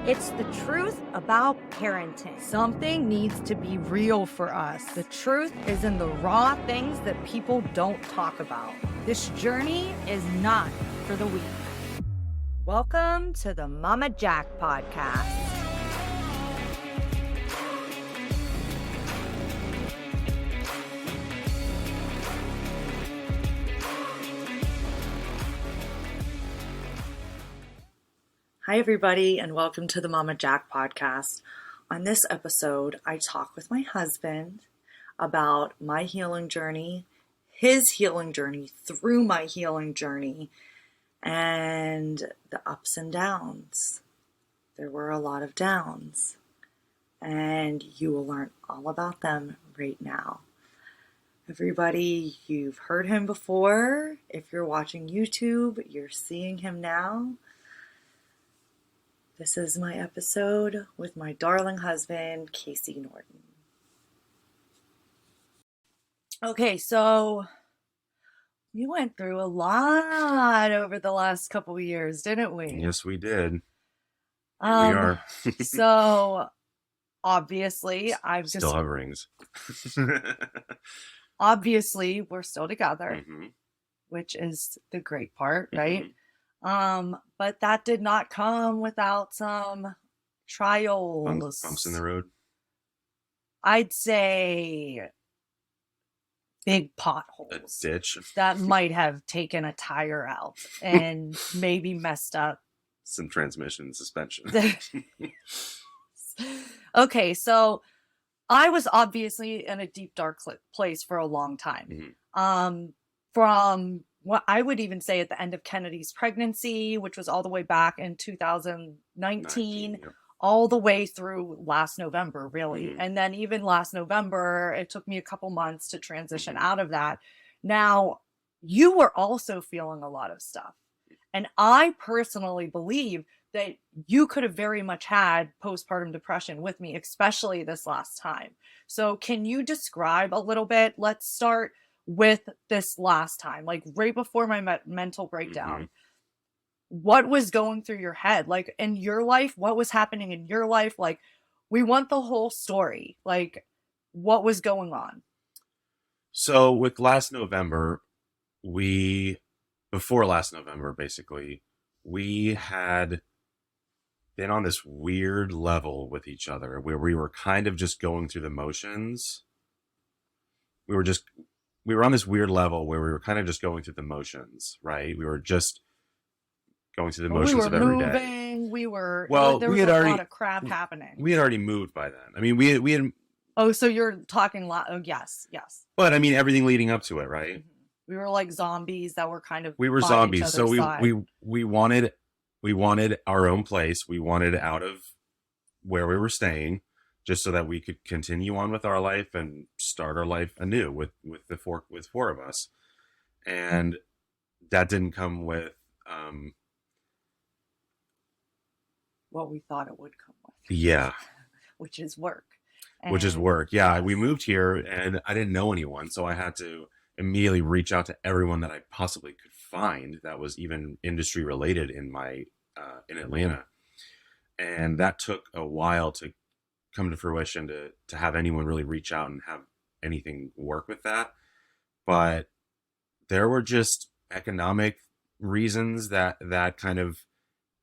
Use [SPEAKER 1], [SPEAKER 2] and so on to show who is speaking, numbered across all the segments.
[SPEAKER 1] It's the truth about parenting. Something needs to be real for us. The truth is in the raw things that people don't talk about. This journey is not for the weak. Welcome to the Mama Jack podcast. Hi, everybody, and welcome to the Mama Jack podcast. On this episode, I talk with my husband about my healing journey, his healing journey through my healing journey, and the ups and downs. There were a lot of downs, and you will learn all about them right now. Everybody, you've heard him before. If you're watching YouTube, you're seeing him now. This is my episode with my darling husband, Casey Norton. Okay, so we went through a lot over the last couple of years, didn't we?
[SPEAKER 2] Yes, we did. We are.
[SPEAKER 1] So, obviously,
[SPEAKER 2] Still have rings.
[SPEAKER 1] Obviously, we're still together,
[SPEAKER 2] Mm-hmm.
[SPEAKER 1] which is the great part, right?
[SPEAKER 2] Mm-hmm.
[SPEAKER 1] But that did not come without some trials.
[SPEAKER 2] Bumps in the road.
[SPEAKER 1] I'd say big potholes.
[SPEAKER 2] A ditch.
[SPEAKER 1] That might have taken a tire out and maybe messed up
[SPEAKER 2] Some transmission suspension.
[SPEAKER 1] Okay, so I was obviously in a deep, dark place for a long time.
[SPEAKER 2] Mm-hmm.
[SPEAKER 1] From what I would even say at the end of Kennedy's pregnancy, which was all the way back in 2019,
[SPEAKER 2] Yep.
[SPEAKER 1] all the way through last November, really.
[SPEAKER 2] Mm-hmm.
[SPEAKER 1] And then even last November, it took me a couple months to transition
[SPEAKER 2] Mm-hmm.
[SPEAKER 1] out of that. Now, you were also feeling a lot of stuff. And I personally believe that you could have very much had postpartum depression with me, especially this last time. So can you describe a little bit? Let's start with this last time, like right before my mental breakdown.
[SPEAKER 2] Mm-hmm.
[SPEAKER 1] What was going through your head? Like in your life, what was happening in your life? Like we want the whole story. Like what was going on?
[SPEAKER 2] So with last November, before last November, basically, we had been on this weird level with each other where we were kind of just going through the motions. We were on this weird level where we were kind of just going through the motions, right? We were just going through the motions of every day.
[SPEAKER 1] There was a lot of crap happening.
[SPEAKER 2] We had already moved by then. I mean, we had.
[SPEAKER 1] Oh, so you're talking yes.
[SPEAKER 2] But I mean, everything leading up to it, right?
[SPEAKER 1] Mm-hmm. We were like zombies that were kind of.
[SPEAKER 2] We were zombies, so we wanted our own place. We wanted out of where we were staying, just so that we could continue on with our life and start our life anew with four of us. And that didn't come with
[SPEAKER 1] what we thought it would come with.
[SPEAKER 2] Yeah.
[SPEAKER 1] Which is work.
[SPEAKER 2] Yeah, we moved here and I didn't know anyone, so I had to immediately reach out to everyone that I possibly could find that was even industry related in Atlanta. And that took a while to come to fruition to have anyone really reach out and have anything work with that. But there were just economic reasons that kind of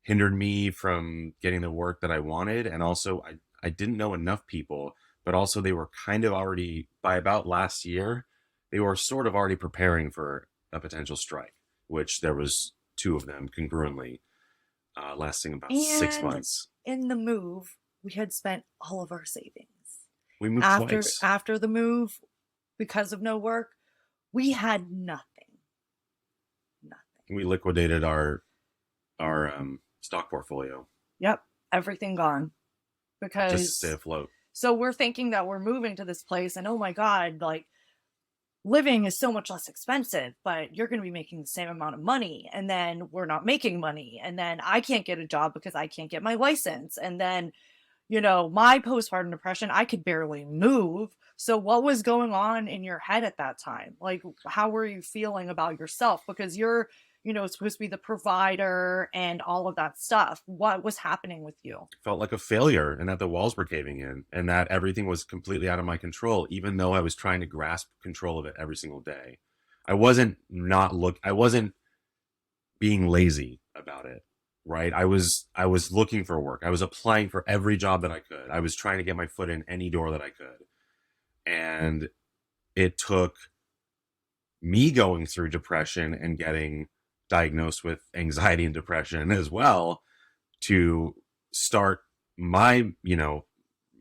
[SPEAKER 2] hindered me from getting the work that I wanted. And also I didn't know enough people, but also they were kind of already, by about last year, they were sort of already preparing for a potential strike, which there was 2 of them congruently, lasting about 6 months.
[SPEAKER 1] In the move, we had spent all of our savings.
[SPEAKER 2] We moved twice.
[SPEAKER 1] After the move, because of no work, we had nothing.
[SPEAKER 2] We liquidated our stock portfolio.
[SPEAKER 1] Yep, everything gone. Because
[SPEAKER 2] just to stay afloat.
[SPEAKER 1] So we're thinking that we're moving to this place, and oh my God, like living is so much less expensive, but you're going to be making the same amount of money. And then we're not making money. And then I can't get a job because I can't get my license. And then, my postpartum depression, I could barely move. So what was going on in your head at that time? Like, how were you feeling about yourself? Because you're supposed to be the provider and all of that stuff. What was happening with you?
[SPEAKER 2] Felt like a failure and that the walls were caving in and that everything was completely out of my control, even though I was trying to grasp control of it every single day. I wasn't being lazy about it, right? I was looking for work. I was applying for every job that I could. I was trying to get my foot in any door that I could. And it took me going through depression and getting diagnosed with anxiety and depression as well to start my,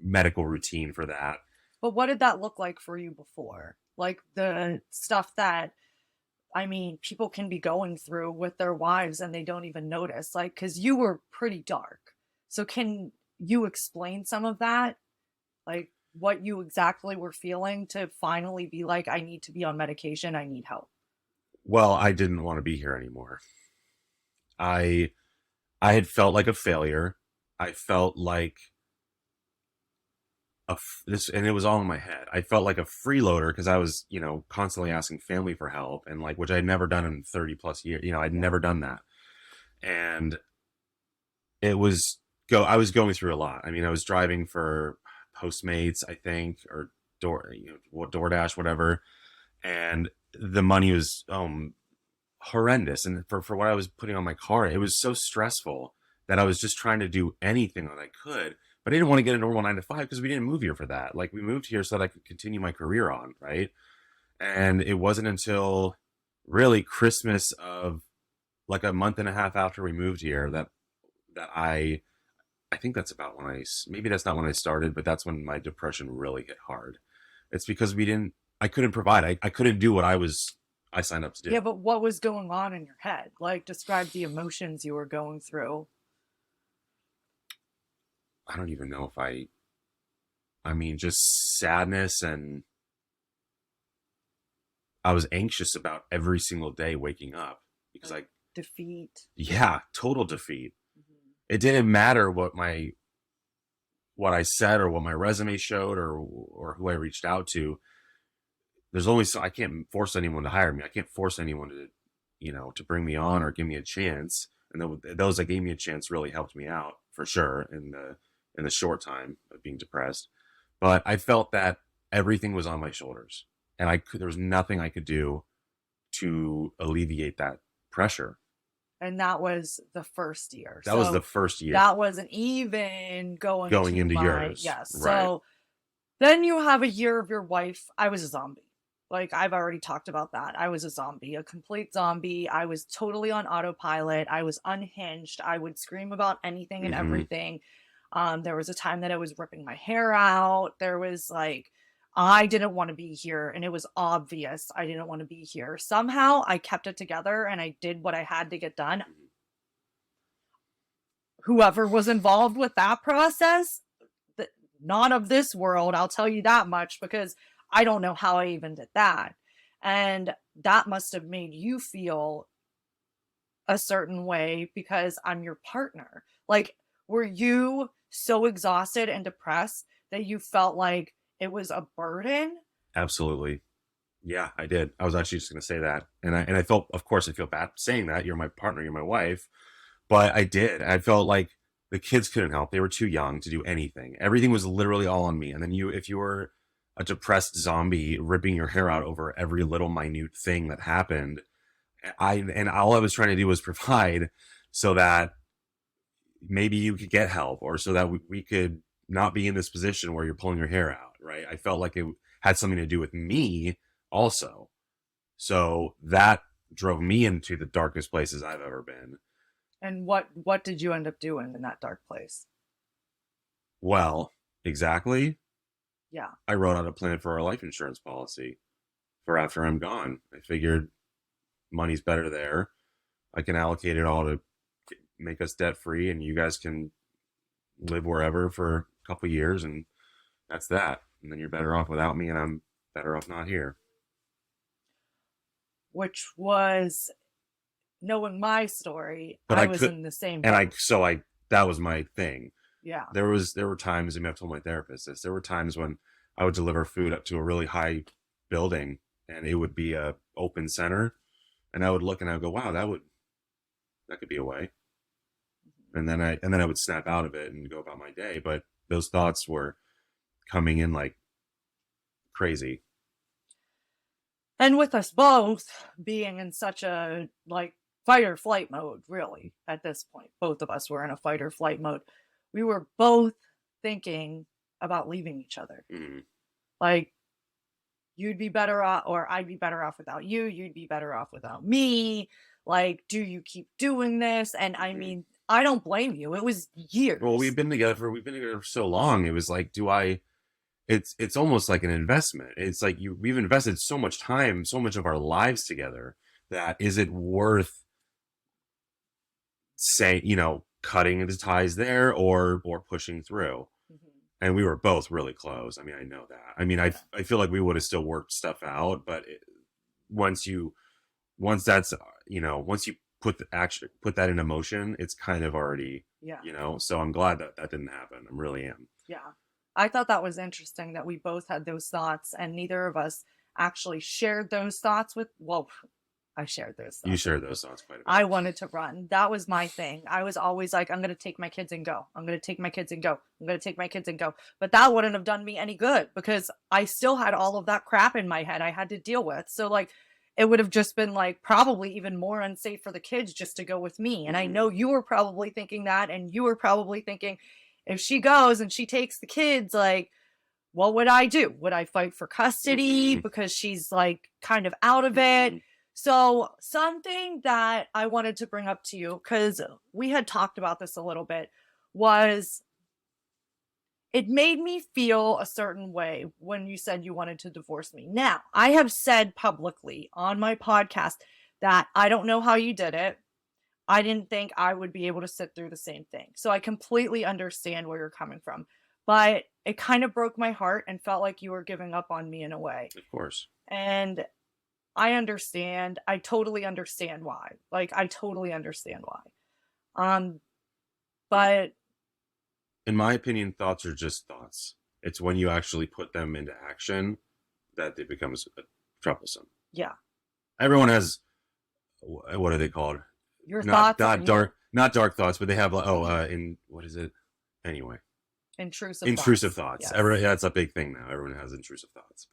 [SPEAKER 2] medical routine for that.
[SPEAKER 1] But what did that look like for you before? Like the stuff that, I mean, people can be going through with their wives and they don't even notice, like, because you were pretty dark. So, can you explain some of that? Like, what you exactly were feeling to finally be like, I need to be on medication, I need help?
[SPEAKER 2] Well, I didn't want to be here anymore. I I had felt like a failure. I felt like this, and it was all in my head. I felt like a freeloader because I was, constantly asking family for help, and like, which I had never done in 30 plus years. I'd
[SPEAKER 1] Yeah.
[SPEAKER 2] never done that, and it was I was going through a lot. I mean, I was driving for Postmates, I think, or DoorDash, whatever, and the money was horrendous. And for what I was putting on my car, it was so stressful that I was just trying to do anything that I could. But I didn't want to get a normal 9 to 5 because we didn't move here for that. Like we moved here so that I could continue my career on, right? And it wasn't until really Christmas of like a month and a half after we moved here that I think that's about when maybe that's not when I started, but that's when my depression really hit hard. It's because I couldn't provide. I couldn't do what I signed up to do.
[SPEAKER 1] Yeah, but what was going on in your head? Like, describe the emotions you were going through.
[SPEAKER 2] I don't even know if I mean, just sadness, and I was anxious about every single day waking up because
[SPEAKER 1] Like defeat.
[SPEAKER 2] yeah, total defeat.
[SPEAKER 1] Mhm.
[SPEAKER 2] It didn't matter what I said or what my resume showed or who I reached out to. There's only so I can't force anyone to hire me. I can't force anyone to bring me on or give me a chance. And those that gave me a chance really helped me out for sure in the short time of being depressed. But I felt that everything was on my shoulders, and there was nothing I could do to alleviate that pressure.
[SPEAKER 1] And that was the first year.
[SPEAKER 2] That was the
[SPEAKER 1] So
[SPEAKER 2] first year
[SPEAKER 1] that wasn't even going
[SPEAKER 2] going
[SPEAKER 1] to
[SPEAKER 2] into
[SPEAKER 1] my,
[SPEAKER 2] yours,
[SPEAKER 1] yes.
[SPEAKER 2] right?
[SPEAKER 1] So then you have a year of your wife. I was a zombie. Like, I've already talked about that. I was a zombie, a complete zombie. I was totally on autopilot. I was unhinged. I would scream about anything and
[SPEAKER 2] Hmm.
[SPEAKER 1] everything. There was a time that I was ripping my hair out. There was like, I didn't want to be here, and it was obvious I didn't want to be here. Somehow I kept it together and I did what I had to get done. Whoever was involved with that process, not of this world, I'll tell you that much, because I don't know how I even did that. And that must have made you feel a certain way because I'm your partner. Like, were you so exhausted and depressed that you felt like it was a burden?
[SPEAKER 2] Absolutely. Yeah, I did. I was actually just going to say that. And I felt, of course, I feel bad saying that. You're my partner, you're my wife. But I did. I felt like the kids couldn't help. They were too young to do anything. Everything was literally all on me. And then if you were a depressed zombie ripping your hair out over every little minute thing that happened, and all I was trying to do was provide so that maybe you could get help, or so that we could not be in this position where you're pulling your hair out, right? I felt like it had something to do with me also. So that drove me into the darkest places I've ever been.
[SPEAKER 1] And what did you end up doing in that dark place?
[SPEAKER 2] Well, exactly.
[SPEAKER 1] Yeah.
[SPEAKER 2] I wrote out a plan for our life insurance policy for after I'm gone. I figured money's better there. I can allocate it all to make us debt free, and you guys can live wherever for a couple years, and that's that. And then you're better off without me, and I'm better off not here.
[SPEAKER 1] Which was, knowing my story,
[SPEAKER 2] But
[SPEAKER 1] I
[SPEAKER 2] I
[SPEAKER 1] was
[SPEAKER 2] could,
[SPEAKER 1] in the same
[SPEAKER 2] and
[SPEAKER 1] boat.
[SPEAKER 2] that was my thing.
[SPEAKER 1] Yeah.
[SPEAKER 2] There were times, I mean, I've told my therapist this. There were times when I would deliver food up to a really high building, and it would be a open center, and I would look and I would go, wow, that could be a way. And then I would snap out of it and go about my day. But those thoughts were coming in like crazy.
[SPEAKER 1] And with us both being in such a like fight or flight mode, really, at this point, both of us were in a fight or flight mode. We were both thinking about leaving each other.
[SPEAKER 2] Mm.
[SPEAKER 1] Like, you'd be better off, or I'd be better off without you. You'd be better off without me. Like, do you keep doing this? And I mean, I don't blame you. It was years.
[SPEAKER 2] Well, we've been together for so long. It was like, it's almost like an investment. It's like we've invested so much time, so much of our lives together, that is it worth cutting the ties there or pushing through? And we were both really close. I mean, I know that. I mean, I feel like we would have still worked stuff out, but once you put that in motion, it's kind of already, so I'm glad that didn't happen. I really am.
[SPEAKER 1] Yeah. I thought that was interesting that we both had those thoughts and neither of us actually shared those thoughts I shared those thoughts.
[SPEAKER 2] You shared those thoughts quite a bit.
[SPEAKER 1] I wanted to run. That was my thing. I was always like, I'm going to take my kids and go. I'm going to take my kids and go. I'm going to take my kids and go. But that wouldn't have done me any good because I still had all of that crap in my head I had to deal with. So like, it would have just been like probably even more unsafe for the kids just to go with me. And I know you were probably thinking that, and you were probably thinking, if she goes and she takes the kids, like, what would I do? Would I fight for custody because she's like kind of out of it? So something that I wanted to bring up to you, because we had talked about this a little bit, was it made me feel a certain way when you said you wanted to divorce me. Now, I have said publicly on my podcast that I don't know how you did it. I didn't think I would be able to sit through the same thing. So I completely understand where you're coming from. But it kind of broke my heart and felt like you were giving up on me in a way.
[SPEAKER 2] Of course.
[SPEAKER 1] And I understand. I totally understand why. Like, I totally understand why. But
[SPEAKER 2] in my opinion, thoughts are just thoughts. It's when you actually put them into action that it becomes troublesome.
[SPEAKER 1] Yeah.
[SPEAKER 2] Everyone has, what are they called?
[SPEAKER 1] Your thoughts.
[SPEAKER 2] Not dark thoughts, but they have, what is it? Anyway. Intrusive thoughts.
[SPEAKER 1] Yes.
[SPEAKER 2] That's a big thing now. Everyone has intrusive thoughts,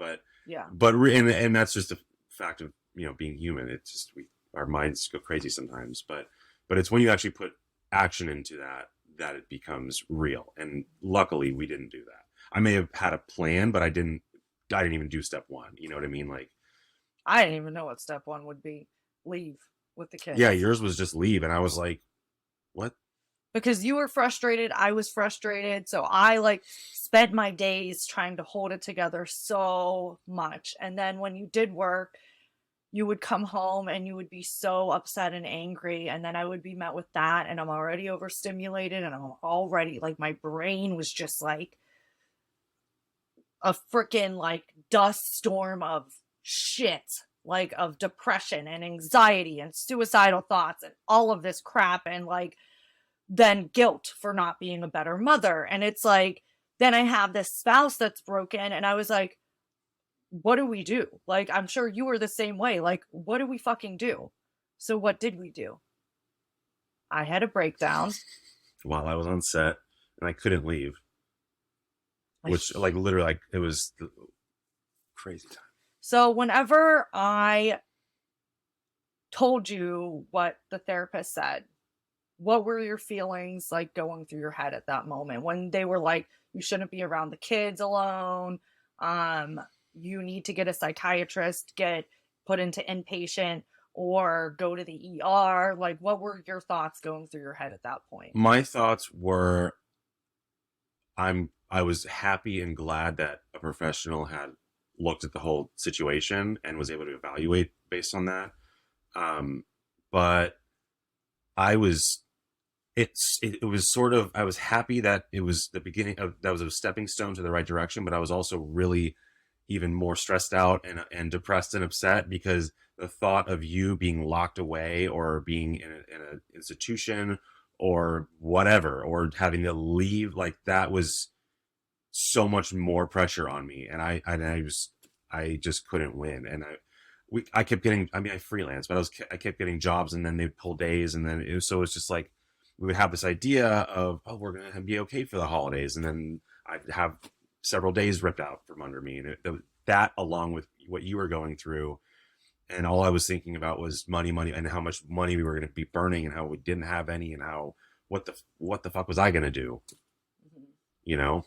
[SPEAKER 1] yeah.
[SPEAKER 2] And that's just a fact of being human. It's just our minds go crazy sometimes. But it's when you actually put action into that it becomes real. And luckily, we didn't do that. I may have had a plan, but I didn't even do step one. You know what I mean? Like,
[SPEAKER 1] I didn't even know what step one would be. Leave with the kids.
[SPEAKER 2] Yeah, yours was just leave, and I was like, what?
[SPEAKER 1] Because you were frustrated, I was frustrated, so I like spent my days trying to hold it together so much. And then when you did work, you would come home and you would be so upset and angry, and then I would be met with that, and I'm already overstimulated, and I'm already like, my brain was just like a freaking like dust storm of shit, like of depression and anxiety and suicidal thoughts and all of this crap, and like then guilt for not being a better mother. And it's like, then I have this spouse that's broken, and I was like, what do we do? Like, I'm sure you were the same way. Like, what do we fucking do? So what did we do? I had a breakdown
[SPEAKER 2] while I was on set, and I couldn't leave. Which, like, literally, like, it was the crazy time.
[SPEAKER 1] So whenever I told you what the therapist said, what were your feelings like going through your head at that moment when they were like, you shouldn't be around the kids alone, you need to get a psychiatrist, get put into inpatient, or go to the ER? Like, what were your thoughts going through your head at that point?
[SPEAKER 2] My thoughts were, I was happy and glad that a professional had looked at the whole situation and was able to evaluate based on that. But I was, it was sort of, I was happy that it was the beginning of, that was a stepping stone to the right direction, but I was also really even more stressed out and depressed and upset because the thought of you being locked away or being in an institution or whatever, or having to leave, like, that was so much more pressure on me. And I just couldn't win. And I kept getting, I mean, I freelance, but I kept getting jobs, and then they'd pull days, and then so it's just like we would have this idea of, oh, we're gonna be okay for the holidays, and then I'd have several days ripped out from under me, and that along with what you were going through, and all I was thinking about was money, money, and how much money we were going to be burning, and how we didn't have any, and how what the fuck was I going to do,
[SPEAKER 1] Mhm.
[SPEAKER 2] you know?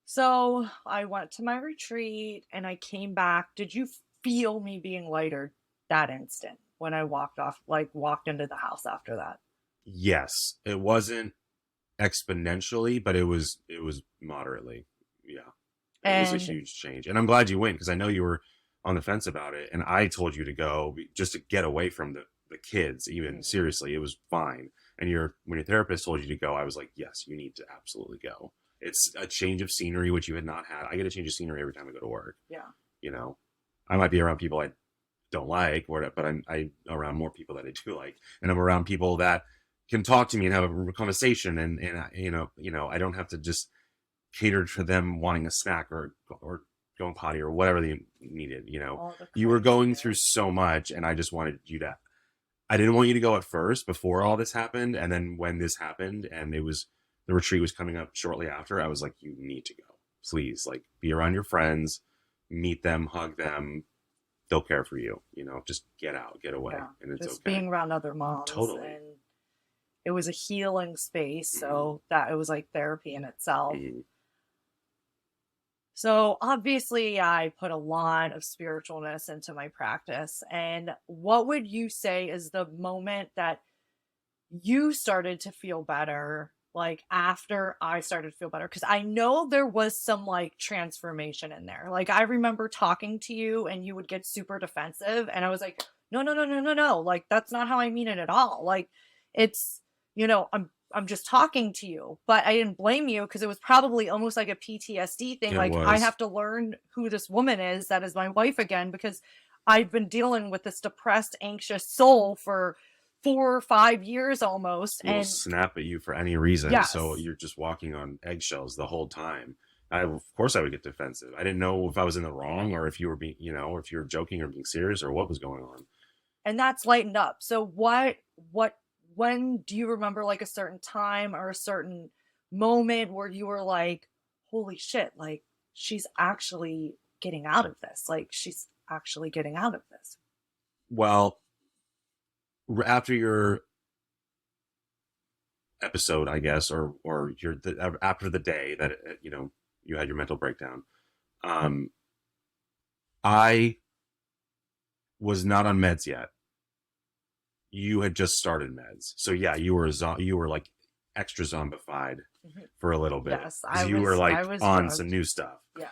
[SPEAKER 1] So I went to my retreat and I came back. Did you feel me being lighter that instant when I walked off, like walked into the house after that?
[SPEAKER 2] Yes, it wasn't exponentially, but it was moderately. Yeah, it was a
[SPEAKER 1] And
[SPEAKER 2] huge change, and I'm glad you went because I know you were on the fence about it, and I told you to go just to get away from the kids. Even
[SPEAKER 1] mhm,
[SPEAKER 2] seriously, it was fine. And when your therapist told you to go, I was like, yes, you need to absolutely go. It's a change of scenery, which you had not had. I get a change of scenery every time I go to work.
[SPEAKER 1] yeah.
[SPEAKER 2] You know, I might be around people I don't like, but I'm around more people that I do like, and I'm around people that can talk to me and have a conversation, and I don't have to just cater to them wanting a snack or going potty or whatever they needed.
[SPEAKER 1] All the
[SPEAKER 2] You were going through
[SPEAKER 1] kindness.
[SPEAKER 2] so much, and I just wanted you to. I didn't want you to go at first before all this happened, and then when this happened, and the retreat was coming up shortly after, I was like, you need to go, please, like be around your friends, meet them, hug them, they'll care for you. Just get out, get away,
[SPEAKER 1] Yeah.
[SPEAKER 2] and it's
[SPEAKER 1] Just
[SPEAKER 2] okay.
[SPEAKER 1] being around other moms,
[SPEAKER 2] Totally.
[SPEAKER 1] and it was a healing space.
[SPEAKER 2] Mm-hmm.
[SPEAKER 1] So that it was like therapy in itself.
[SPEAKER 2] Mm-hmm.
[SPEAKER 1] So obviously, I put a lot of spiritualness into my practice. And what would you say is the moment that you started to feel better, like after I started to feel better? Because I know there was some like transformation in there. Like I remember talking to you and you would get super defensive, and I was like, no, no, no, no, no, no. Like that's not how I mean it at all. Like it's, I'm just talking to you, but I didn't blame you because it was probably almost like a PTSD thing.
[SPEAKER 2] It
[SPEAKER 1] Like I
[SPEAKER 2] was.
[SPEAKER 1] have to learn who this woman is that is my wife again, because I've been dealing with this depressed, anxious soul for 4 or 5 years almost.
[SPEAKER 2] Will
[SPEAKER 1] And
[SPEAKER 2] snap at you for any reason, so
[SPEAKER 1] yes.
[SPEAKER 2] you're just walking on eggshells the whole time. Of course I would get defensive. I didn't know if I was in the wrong, or if you were being, or if you were joking or being serious, or what was going on.
[SPEAKER 1] And that's lightened up. So what when do you remember like a certain time or a certain moment where you were like, holy shit, like she's actually getting out of this. Like she's actually getting out of this.
[SPEAKER 2] Well, after your episode, I guess, or after the day that you had your mental breakdown, um, I was not on meds yet. You had just started meds, so yeah, you were like extra zombified
[SPEAKER 1] Mhm.
[SPEAKER 2] for a little bit
[SPEAKER 1] Yes,
[SPEAKER 2] because you were
[SPEAKER 1] I
[SPEAKER 2] like
[SPEAKER 1] was
[SPEAKER 2] on some
[SPEAKER 1] drugged.
[SPEAKER 2] new stuff
[SPEAKER 1] Yeah.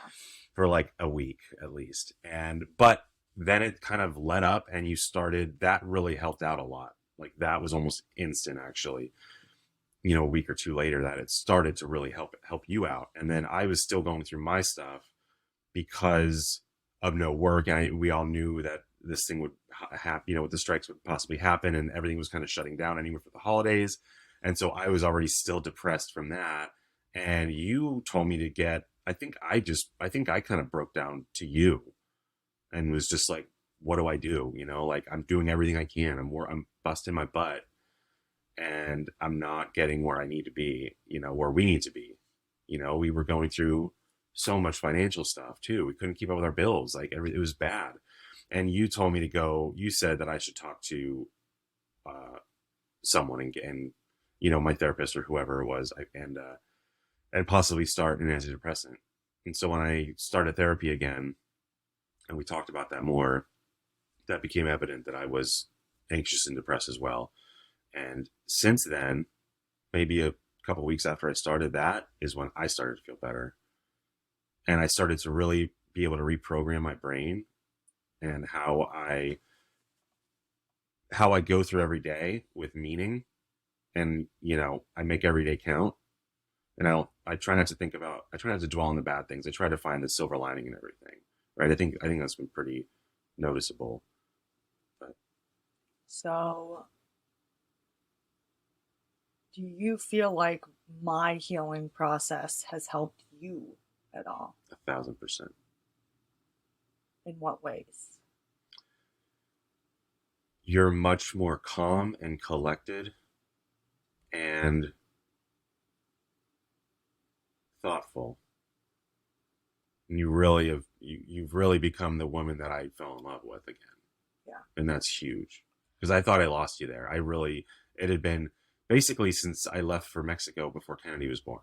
[SPEAKER 2] for like a week at least, and but then it kind of let up, and you started that really helped out a lot. Like that was almost instant, actually. A week or two later, that it started to really help you out, and then I was still going through my stuff because of no work, and we all knew that this thing would happen, with the strikes would possibly happen, and everything was kind of shutting down anyway for the holidays. And so I was already still depressed from that. And you told me to get, I think I kind of broke down to you and was just like, what do I do? Like I'm doing everything I can. I'm busting my butt, and I'm not getting where I need to be, where we need to be. We were going through so much financial stuff too. We couldn't keep up with our bills. Like it was bad. And you told me to go, you said that I should talk to someone, and my therapist or whoever it was, and possibly start an antidepressant. And so when I started therapy again, and we talked about that more, that became evident that I was anxious and depressed as well. And since then, maybe a couple weeks after I started, that is when I started to feel better, and I started to really be able to reprogram my brain, and how I go through every day with meaning, and I make every day count, and I try not to I try not to dwell on the bad things. I try to find the silver lining in everything, right? I think that's been pretty noticeable. But
[SPEAKER 1] So do you feel like my healing process has helped you at all?
[SPEAKER 2] 1,000%.
[SPEAKER 1] In what ways?
[SPEAKER 2] You're much more calm and collected and thoughtful. And you've really become the woman that I fell in love with again.
[SPEAKER 1] Yeah.
[SPEAKER 2] And that's huge. Because I thought I lost you there. It had been basically since I left for Mexico before Kennedy was born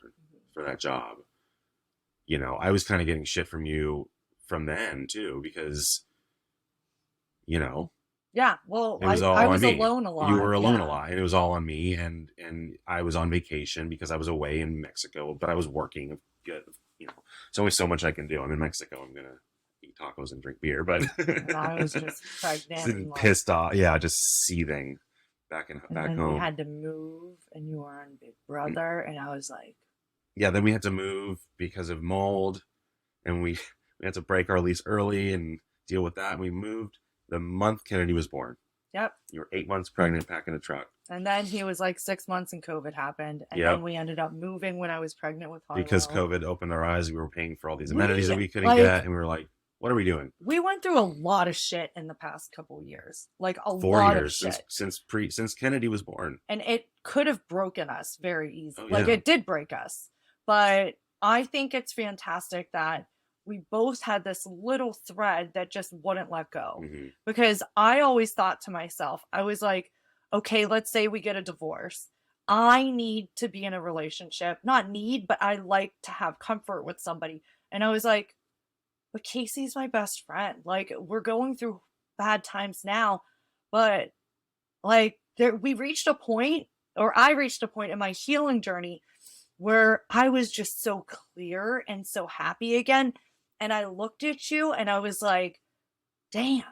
[SPEAKER 2] for that job. I was kind of getting shit from you from then too, because, you know,
[SPEAKER 1] Yeah, well,
[SPEAKER 2] it was
[SPEAKER 1] I
[SPEAKER 2] all on
[SPEAKER 1] was
[SPEAKER 2] me.
[SPEAKER 1] alone a
[SPEAKER 2] You
[SPEAKER 1] lot.
[SPEAKER 2] were alone a
[SPEAKER 1] Yeah.
[SPEAKER 2] lot, and it was all on me. And I was on vacation because I was away in Mexico, but I was working. Good, there's only so much I can do. I'm in Mexico. I'm gonna eat tacos and drink beer, but
[SPEAKER 1] And I was just pregnant and like,
[SPEAKER 2] pissed off. Yeah, just seething
[SPEAKER 1] and
[SPEAKER 2] back
[SPEAKER 1] then we
[SPEAKER 2] home.
[SPEAKER 1] had to move and you were on Big Brother and I was like,
[SPEAKER 2] Yeah, then we had to move because of mold, and we had to break our lease early and deal with that. And we moved the month Kennedy was born.
[SPEAKER 1] yep.
[SPEAKER 2] You were 8 months pregnant, packing a truck.
[SPEAKER 1] And then he was like 6 months and COVID happened. And then
[SPEAKER 2] Yep.
[SPEAKER 1] we ended up moving when I was pregnant with Harlow.
[SPEAKER 2] Because COVID opened our eyes. We were paying for all these amenities that we couldn't
[SPEAKER 1] like,
[SPEAKER 2] get. And we were like, what are we doing?
[SPEAKER 1] We went through a lot of shit in the past couple years. Like a
[SPEAKER 2] 4
[SPEAKER 1] lot
[SPEAKER 2] years
[SPEAKER 1] of shit.
[SPEAKER 2] since Kennedy was born.
[SPEAKER 1] And it could have broken us very easily.
[SPEAKER 2] Oh,
[SPEAKER 1] Like
[SPEAKER 2] yeah.
[SPEAKER 1] it did break us. But I think it's fantastic that we both had this little thread that just wouldn't let go.
[SPEAKER 2] Mm-hmm.
[SPEAKER 1] Because I always thought to myself, I was like, okay, let's say we get a divorce. I need to be in a relationship. Not need, but I like to have comfort with somebody. And I was like, but Casey's my best friend. Like, we're going through bad times now, but like we reached a point, or I reached a point in my healing journey where I was just so clear and so happy again. And I looked at you and I was like, damn,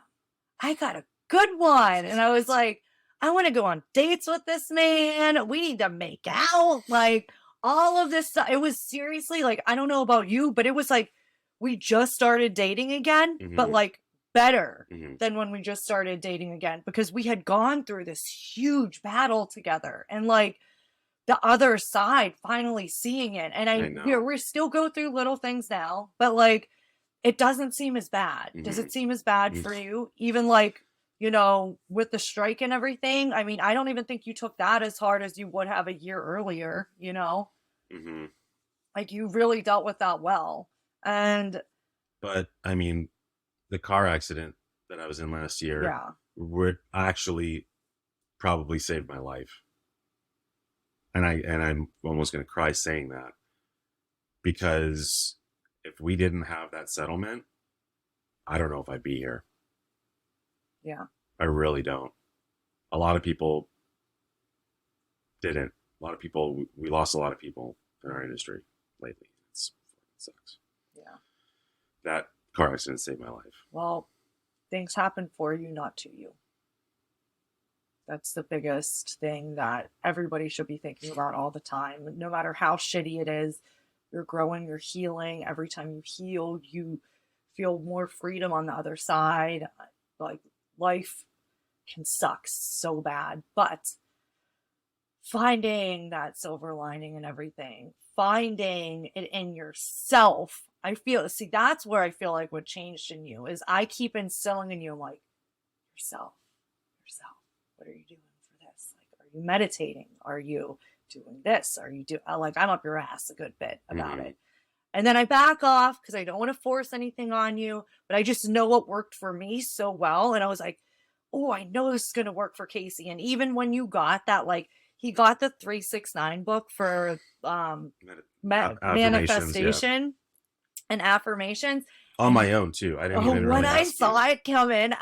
[SPEAKER 1] I got a good one. And I was like, I want to go on dates with this man. We need to make out. Like all of this stuff. It was seriously like, I don't know about you, but it was like we just started dating again, but like better than when we just started dating again, because we had gone through this huge battle together. And like, the other side finally seeing it, and we still go through little things now, but like it doesn't seem as bad. Does it seem as bad for you, even like, with the strike and everything? I mean, I don't even think you took that as hard as you would have a year earlier. Like you really dealt with that well.
[SPEAKER 2] But I mean, the car accident that I was in last year would actually probably saved my life. And I'm almost going to cry saying that, because if we didn't have that settlement, I don't know if I'd be here.
[SPEAKER 1] Yeah.
[SPEAKER 2] I really don't. A lot of people didn't. A lot of people, we lost a lot of people in our industry lately. It sucks.
[SPEAKER 1] Yeah.
[SPEAKER 2] That car accident saved my life.
[SPEAKER 1] Well, things happen for you, not to you. That's the biggest thing that everybody should be thinking about all the time. No matter how shitty it is, you're growing, you're healing. Every time you heal, you feel more freedom on the other side. Like life can suck so bad, but finding that silver lining in everything, finding it in yourself. That's where I feel like what changed in you is I keep instilling in you, I'm like, yourself. What are you doing for this? Like, are you meditating? Are you doing this? I'm up your ass a good bit about it. And then I back off because I don't want to force anything on you, but I just know what worked for me so well. And I was like, oh, I know this is going to work for Casey. And even when you got that, like he got the 369 book for manifestation and affirmations.
[SPEAKER 2] On my own too. I didn't even really
[SPEAKER 1] when I saw it come in,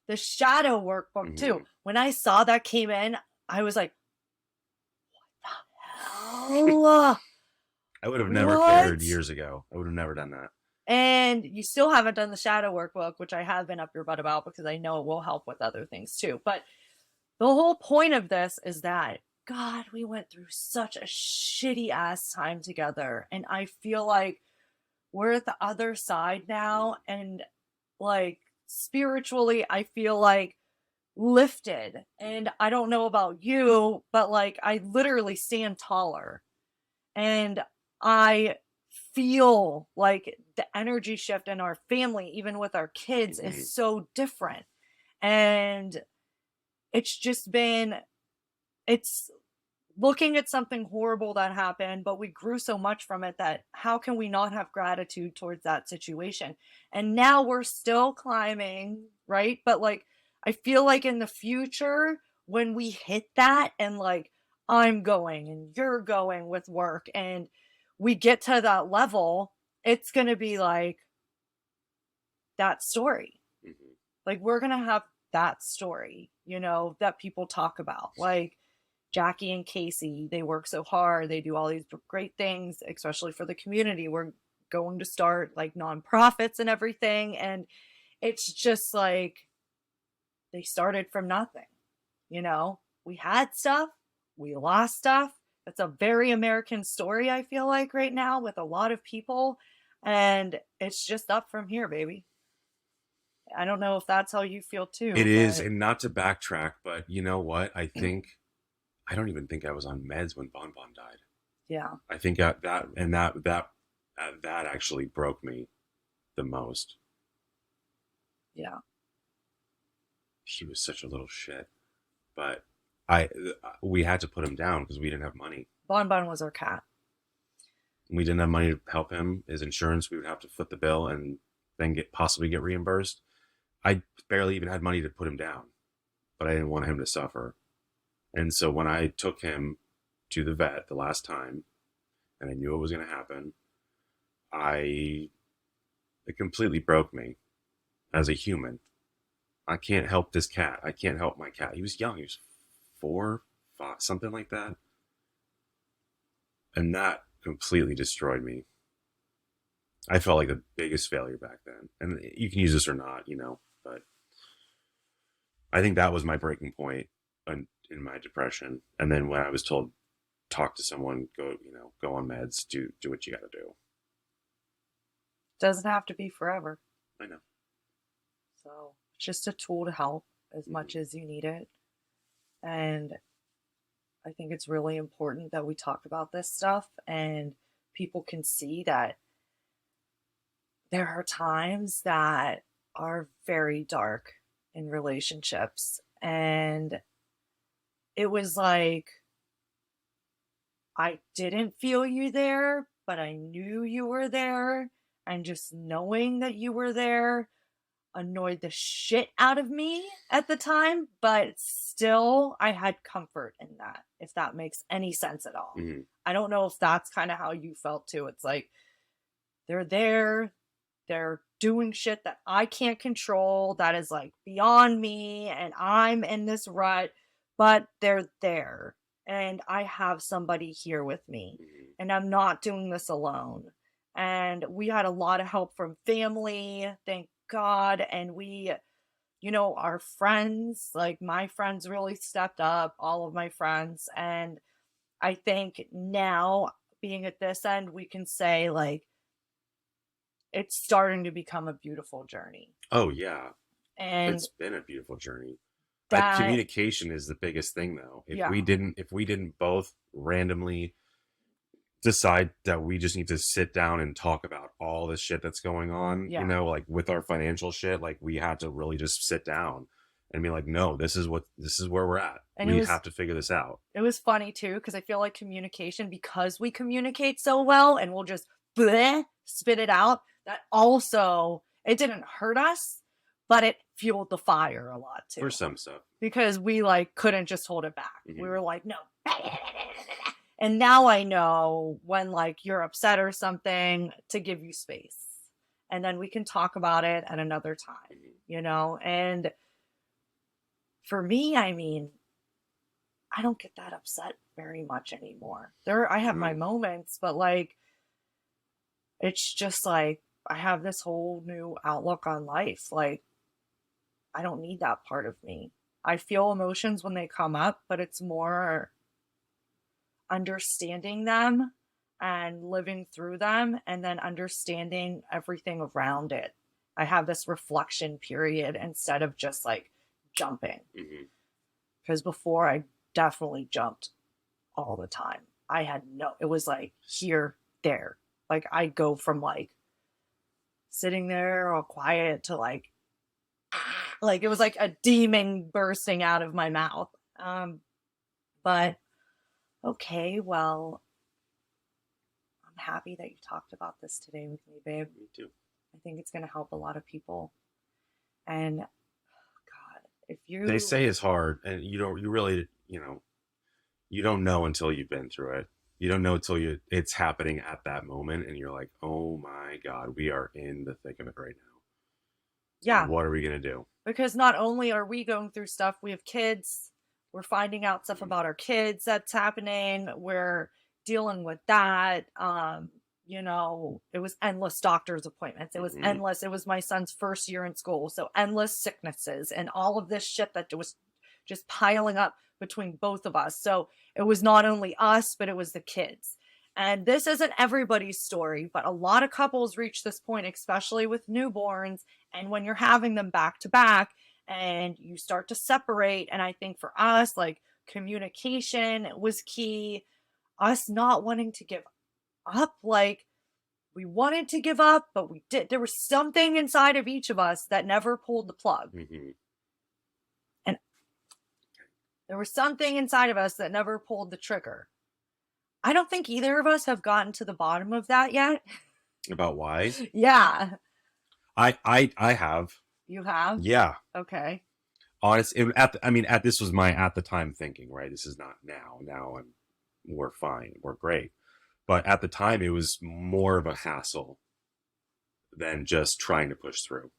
[SPEAKER 1] the shadow workbook too. When I saw that came in, I was like, what the hell?
[SPEAKER 2] I would have never cared years ago. I would have never done that.
[SPEAKER 1] And you still haven't done the shadow workbook, which I have been up your butt about because I know it will help with other things too. But the whole point of this is that, God, we went through such a shitty ass time together. And I feel like we're at the other side now. And like spiritually, I feel like lifted. And I don't know about you, but like I literally stand taller. And I feel like the energy shift in our family, even with our kids,
[SPEAKER 2] Mhm.
[SPEAKER 1] is so different. And it's just been, it's looking at something horrible that happened, but we grew so much from it that how can we not have gratitude towards that situation? And now we're still climbing, right? But like, I feel like in the future, when we hit that and like, I'm going and you're going with work and we get to that level, it's going to be like that story.
[SPEAKER 2] Mhm.
[SPEAKER 1] Like, we're going to have that story, that people talk about. Like, Jackie and Casey, they work so hard. They do all these great things, especially for the community. We're going to start like nonprofits and everything. And it's just like they started from nothing. We had stuff, we lost stuff. That's a very American story, I feel like, right now with a lot of people. And it's just up from here, baby. I don't know if that's how you feel
[SPEAKER 2] It
[SPEAKER 1] too,
[SPEAKER 2] is,
[SPEAKER 1] but
[SPEAKER 2] and not to backtrack, but you know what? I don't even think I was on meds when Bon Bon died.
[SPEAKER 1] yeah,
[SPEAKER 2] I think that actually broke me the most.
[SPEAKER 1] yeah.
[SPEAKER 2] He was such a little shit, but I we had to put him down because we didn't have money.
[SPEAKER 1] Bon Bon was our cat.
[SPEAKER 2] We didn't have money to help him. His insurance, we would have to foot the bill and then possibly get reimbursed. I barely even had money to put him down, but I didn't want him to suffer. And so when I took him to the vet the last time, and I knew it was going to happen, I it completely broke me as a human. I can't help this cat. I can't help my cat. He was young. He was 4, 5, something like that, and that completely destroyed me. I felt like the biggest failure back then. And you can use this or not, but I think that was my breaking point in my depression. And then when I was told, talk to someone, go on meds, do what you got to do.
[SPEAKER 1] Doesn't have to be forever.
[SPEAKER 2] I know.
[SPEAKER 1] So it's just a tool to help as
[SPEAKER 2] Mm-hmm.
[SPEAKER 1] much as you need it. And I think it's really important that we talk about this stuff and people can see that there are times that are very dark in relationships. And it was like, I didn't feel you there, but I knew you were there. And just knowing that you were there annoyed the shit out of me at the time, but still I had comfort in that, if that makes any sense at all.
[SPEAKER 2] Mm-hmm.
[SPEAKER 1] I don't know if that's kind of how you felt too. It's like they're there, they're doing shit that I can't control, that is like beyond me, and I'm in this rut, but they're there. And I have somebody here with me,
[SPEAKER 2] Mm-hmm.
[SPEAKER 1] and I'm not doing this alone. And we had a lot of help from family, thank God. And our friends, like my friends really stepped up, all of my friends. And I think now, being at this end, we can say, like, it's starting to become a beautiful journey.
[SPEAKER 2] Oh yeah,
[SPEAKER 1] And
[SPEAKER 2] it's been a beautiful journey.
[SPEAKER 1] that,
[SPEAKER 2] Communication is the biggest thing, though.
[SPEAKER 1] yeah,
[SPEAKER 2] If we didn't both randomly decide that we just need to sit down and talk about all this shit that's going on,
[SPEAKER 1] yeah.
[SPEAKER 2] like with our financial shit, like we had to really just sit down and be like, no, this is where we're at.
[SPEAKER 1] And
[SPEAKER 2] We have to figure this out.
[SPEAKER 1] it was funny too, because I feel like communication, because we communicate so well and we'll just bleh, spit it out, that also, it didn't hurt us, but it fueled the fire a lot too.
[SPEAKER 2] For some stuff.
[SPEAKER 1] Because we like couldn't just hold it back.
[SPEAKER 2] Mm-hmm.
[SPEAKER 1] We were like, no. And now I know when like you're upset or something to give you space. And then we can talk about it at another time, And for me, I mean, I don't get that upset very much anymore. I have my moments, but like, it's just like, I have this whole new outlook on life. Like, I don't need that part of me. I feel emotions when they come up, but it's more understanding them and living through them and then understanding everything around it. I have this reflection period instead of just like jumping. Because before I definitely jumped all the time. It was like here, there, Like I go from like sitting there all quiet to like it was like a demon bursting out of my mouth. But okay, well, I'm happy that you talked about this today with me, babe.
[SPEAKER 2] Me too.
[SPEAKER 1] I think it's going to help a lot of people. And God, if you
[SPEAKER 2] They say it's hard, and you really, you don't know until you've been through it. You don't know until it's happening at that moment, and you're like, oh my God, we are in the thick of it right now.
[SPEAKER 1] yeah,
[SPEAKER 2] What are we gonna do?
[SPEAKER 1] because not only are we going through stuff, we have kids. We're finding out stuff about our kids that's happening. We're dealing with that. It was endless doctor's appointments. It was endless. It was my son's first year in school. So endless sicknesses and all of this shit that was just piling up between both of us. So it was not only us, but it was the kids. And this isn't everybody's story, but a lot of couples reach this point, especially with newborns. And when you're having them back to back and you start to separate. And I think for us, like communication was key. Us not wanting to give up. Like we wanted to give up, but we did. There was something inside of each of us that never pulled the plug. And there was something inside of us that never pulled the trigger. I don't think either of us have gotten to the bottom of that yet.
[SPEAKER 2] About why?
[SPEAKER 1] Yeah.
[SPEAKER 2] I have.
[SPEAKER 1] You have?
[SPEAKER 2] Yeah.
[SPEAKER 1] Okay.
[SPEAKER 2] This was my at the time thinking, right? This is not now. Now we're fine. We're great. But at the time, it was more of a hassle than just trying to push through.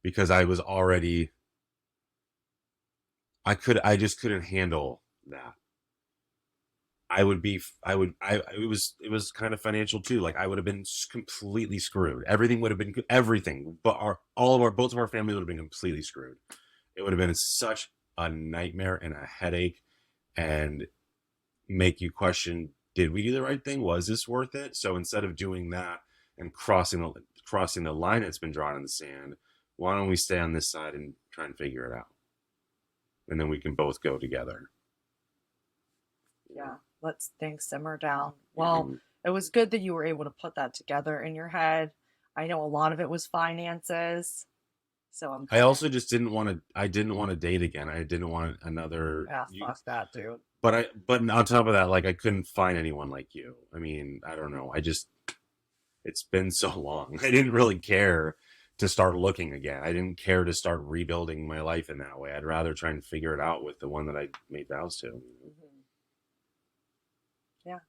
[SPEAKER 2] Because I was already, I just couldn't handle that. It was kind of financial too. Like I would have been completely screwed. Everything would have been everything, but both of our family would have been completely screwed. It would have been such a nightmare and a headache, and make you question, did we do the right thing? Was this worth it? So instead of doing that and crossing the line that's been drawn in the sand, why don't we stay on this side and try and figure it out? And then we can both go together.
[SPEAKER 1] Yeah. Let's things simmer down. Well, It was good that you were able to put that together in your head. I know a lot of it was finances. So
[SPEAKER 2] I also just didn't want to date again. I didn't want another.
[SPEAKER 1] Yeah, fuck that, dude.
[SPEAKER 2] But on top of that, like I couldn't find anyone like you. I mean, I don't know. It's been so long. I didn't really care to start looking again. I didn't care to start rebuilding my life in that way. I'd rather try and figure it out with the one that I made vows to.
[SPEAKER 1] Yeah.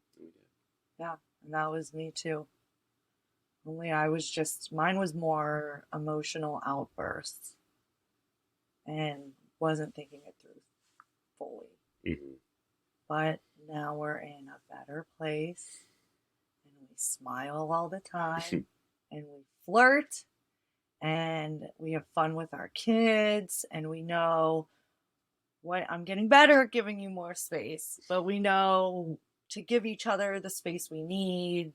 [SPEAKER 1] Yeah. And that was me too. Only mine was more emotional outbursts and wasn't thinking it through fully. But now we're in a better place and we smile all the time and we flirt and we have fun with our kids and we know what I'm getting better at giving you more space, but we know to give each other the space we need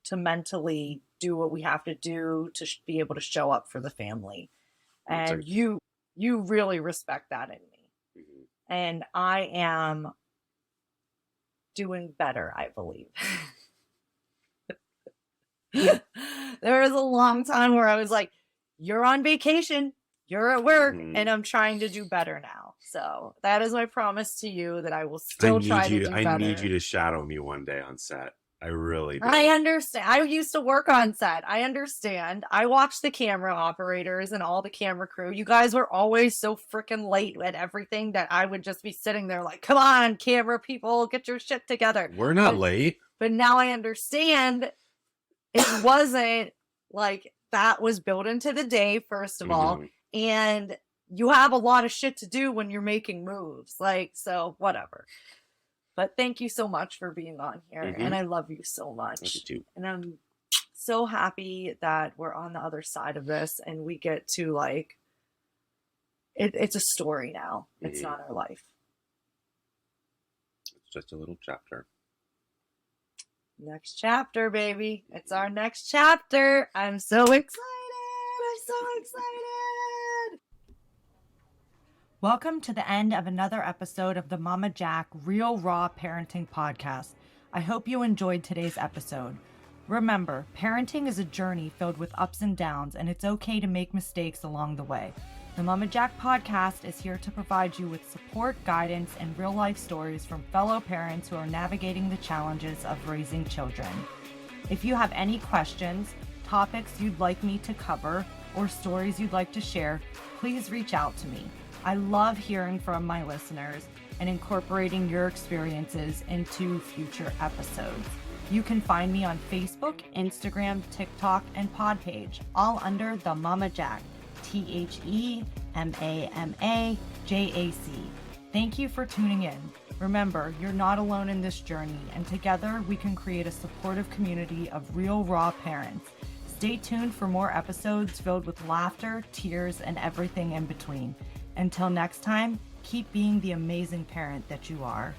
[SPEAKER 1] to mentally do what we have to do to be able to show up for the family. And you really respect that in me. And I am doing better, I believe. There was a long time where I was like, you're on vacation, you're at work, and I'm trying to do better now. So that is my promise to you that I will still try to do better.
[SPEAKER 2] I need you to shadow me one day on set. I really do.
[SPEAKER 1] I understand. I used to work on set. I understand. I watched the camera operators and all the camera crew. You guys were always so freaking late at everything that I would just be sitting there like, come on, camera people, get your shit together.
[SPEAKER 2] We're not late.
[SPEAKER 1] But now I understand it wasn't like that was built into the day, first of all. And you have a lot of shit to do when you're making moves. Like, so whatever. But thank you so much for being on here. And I love you so much.
[SPEAKER 2] Thank you too.
[SPEAKER 1] And I'm so happy that we're on the other side of this and we get to like, it's a story now. It's not our life.
[SPEAKER 2] It's just a little chapter.
[SPEAKER 1] Next chapter, baby. It's our next chapter. I'm so excited. I'm so excited. Welcome to the end of another episode of the Mama Jack Real Raw Parenting Podcast. I hope you enjoyed today's episode. Remember, parenting is a journey filled with ups and downs, and it's okay to make mistakes along the way. The Mama Jack podcast is here to provide you with support, guidance, and real-life stories from fellow parents who are navigating the challenges of raising children. If you have any questions, topics you'd like me to cover, or stories you'd like to share, please reach out to me. I love hearing from my listeners and incorporating your experiences into future episodes. You can find me on Facebook, Instagram, TikTok, and Podpage, all under The Mama Jack, TheMamaJac. Thank you for tuning in. Remember, you're not alone in this journey, and together we can create a supportive community of real, raw parents. Stay tuned for more episodes filled with laughter, tears, and everything in between. Until next time, keep being the amazing parent that you are.